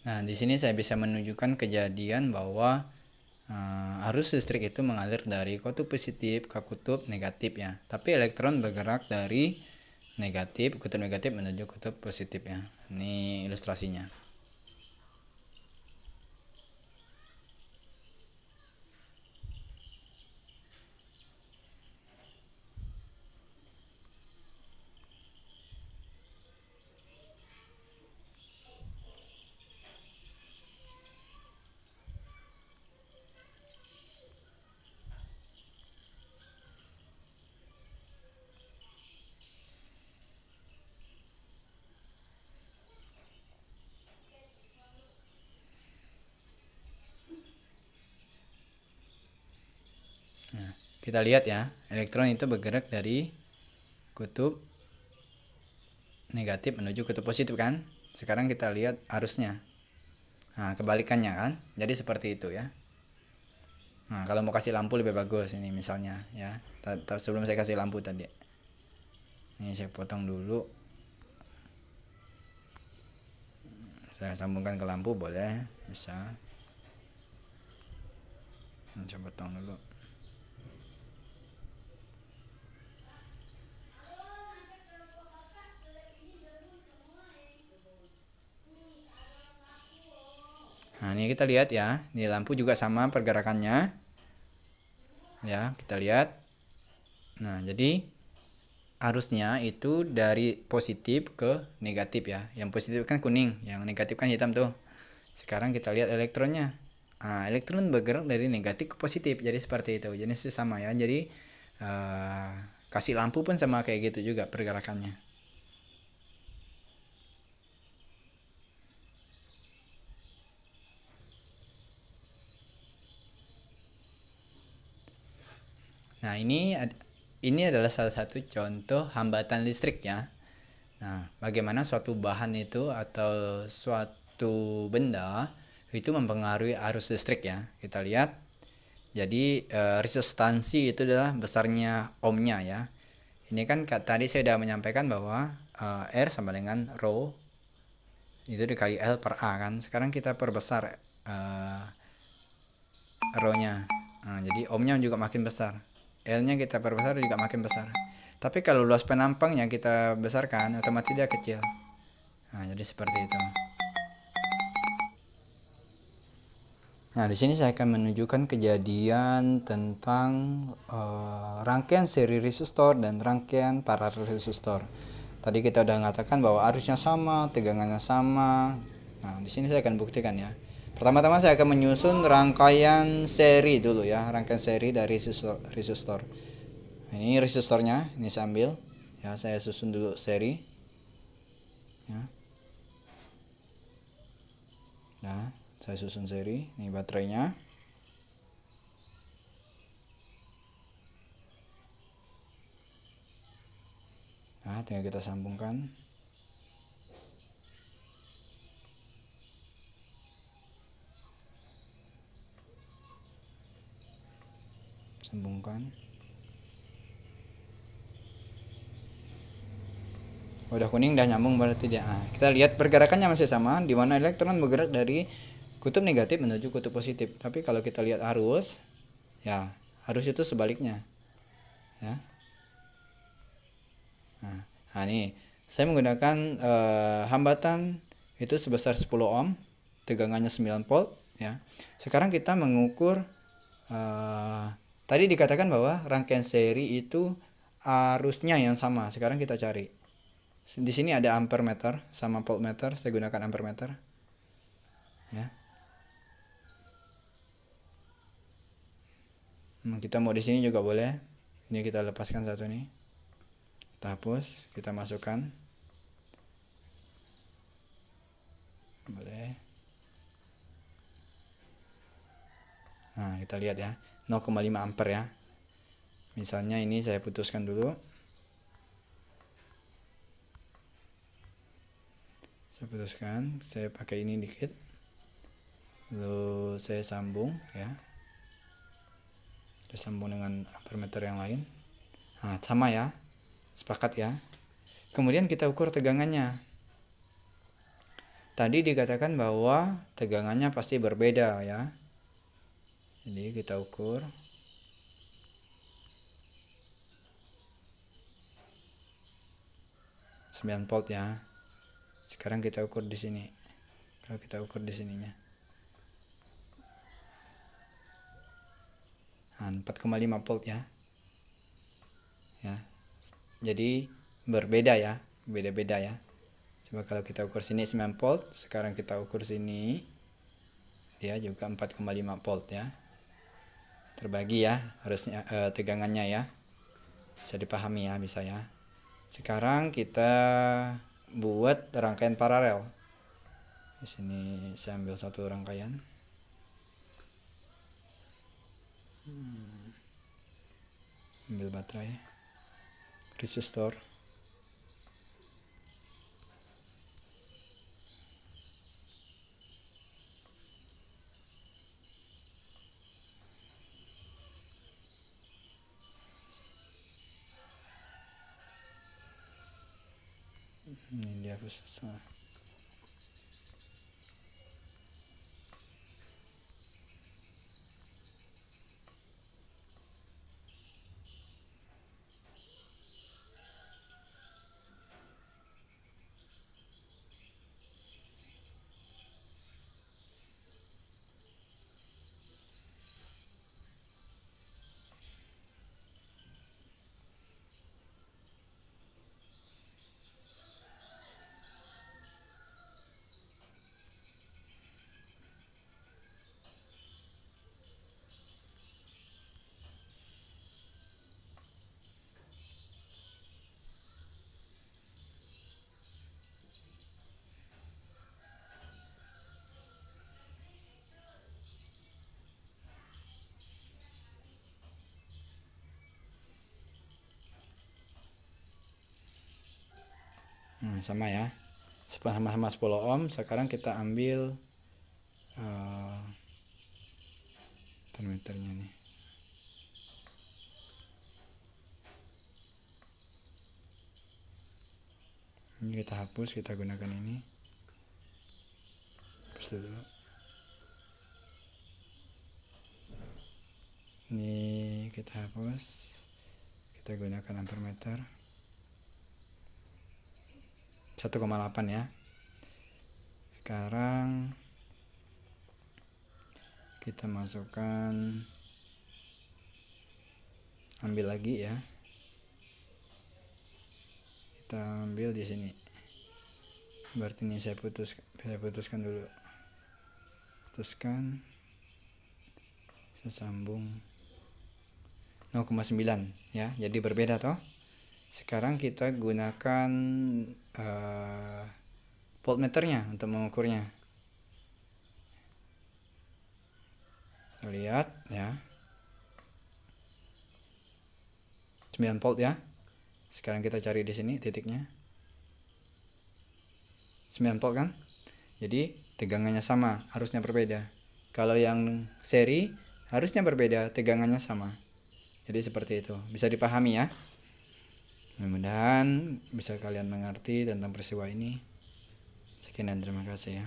Nah, di sini saya bisa menunjukkan kejadian bahwa arus listrik itu mengalir dari kutub positif ke kutub negatif ya. Tapi elektron bergerak dari kutub negatif menuju kutub positif ya. Ini ilustrasinya. Nah, kita lihat ya, elektron itu bergerak dari kutub negatif menuju kutub positif kan. Sekarang kita lihat arusnya. Nah, kebalikannya kan. Jadi seperti itu ya. Nah, kalau mau kasih lampu lebih bagus ini misalnya ya. Sebelum saya kasih lampu tadi. Ini saya potong dulu. Saya sambungkan ke lampu boleh, bisa. Saya potong dulu. Nah, ini kita lihat ya. Ini lampu juga sama pergerakannya. Ya, kita lihat. Nah, jadi arusnya itu dari positif ke negatif ya. Yang positif kan kuning, yang negatif kan hitam tuh. Sekarang kita lihat elektronnya. Nah, elektron bergerak dari negatif ke positif. Jadi seperti itu. Jenisnya sama ya. Jadi kasih lampu pun sama kayak gitu juga pergerakannya. Nah, ini adalah salah satu contoh hambatan listrik ya. Nah, bagaimana suatu bahan itu atau suatu benda itu mempengaruhi arus listrik ya. Kita lihat. Jadi resistansi itu adalah besarnya ohmnya ya. Ini kan tadi saya sudah menyampaikan bahwa R sama dengan rho itu dikali L per A kan. Sekarang kita perbesar rho-nya. Nah, jadi ohmnya juga makin besar. L-nya kita perbesar juga makin besar. Tapi kalau luas penampangnya kita besarkan, otomatis dia kecil. Nah, jadi seperti itu. Nah, di sini saya akan menunjukkan kejadian tentang rangkaian seri resistor dan rangkaian paralel resistor. Tadi kita udah mengatakan bahwa arusnya sama, tegangannya sama. Nah, di sini saya akan buktikan ya. Pertama-tama saya akan menyusun rangkaian seri dulu ya, rangkaian seri dari resistor. Ini resistornya, ini saya ambil. Ya, saya susun dulu seri. Ya. Nah, saya susun seri. Ini baterainya. Nah, tinggal kita sambungkan. Udah kuning, udah nyambung berarti dia. Nah, kita lihat pergerakannya masih sama, di mana elektron bergerak dari kutub negatif menuju kutub positif. Tapi kalau kita lihat arus, ya arus itu sebaliknya. Ya. Nah, ini saya menggunakan hambatan itu sebesar 10 ohm, tegangannya 9 volt. Ya. Sekarang kita mengukur. Tadi dikatakan bahwa rangkaian seri itu arusnya yang sama. Sekarang kita cari. Di sini ada ampere meter sama voltmeter. Saya gunakan ampere meter. Ya. Kita mau di sini juga boleh. Ini kita lepaskan satu nih. Kita hapus. Kita masukkan. Boleh. Nah, kita lihat ya. 0,5 ampere ya. Misalnya ini saya putuskan dulu. Saya pakai ini dikit, lalu saya sambung ya, saya sambung dengan ampermeter yang lain. Nah, sama ya, sepakat ya. Kemudian kita ukur tegangannya. tadi dikatakan bahwa tegangannya pasti berbeda ya. Jadi kita ukur. volt ya. Sekarang kita ukur di sini. Kalau kita ukur di sininya. Nah, 4,5 volt ya. Ya. Jadi berbeda ya, beda-beda ya. Coba kalau kita ukur sini 9 volt, sekarang kita ukur sini dia juga 4,5 volt ya. Terbagi ya, harusnya tegangannya ya. Bisa dipahami ya, bisa ya. Sekarang kita buat rangkaian paralel. Di sini saya ambil satu rangkaian. Ambil baterai, resistor. Ini dia resistor. Nah, sama ya, sama-sama 10 ohm. Sekarang kita ambil voltmeternya nih. Ini kita hapus, kita gunakan ini. Hapus dulu. Ini kita hapus, kita gunakan ampermeter 1,8 ya. Sekarang kita masukkan, ambil lagi ya. Kita ambil di sini. Berarti ini saya putuskan dulu. Putuskan. Saya sambung 0,9 ya. Jadi berbeda toh. Sekarang kita gunakan voltmeternya untuk mengukurnya. Kita lihat ya. 9 volt ya. Sekarang kita cari di sini titiknya. 9 volt kan? Jadi tegangannya sama, harusnya berbeda. Kalau yang seri harusnya berbeda, tegangannya sama. Jadi seperti itu. Bisa dipahami ya. Mudah-mudahan bisa kalian mengerti tentang peristiwa ini. Sekian dan terima kasih ya.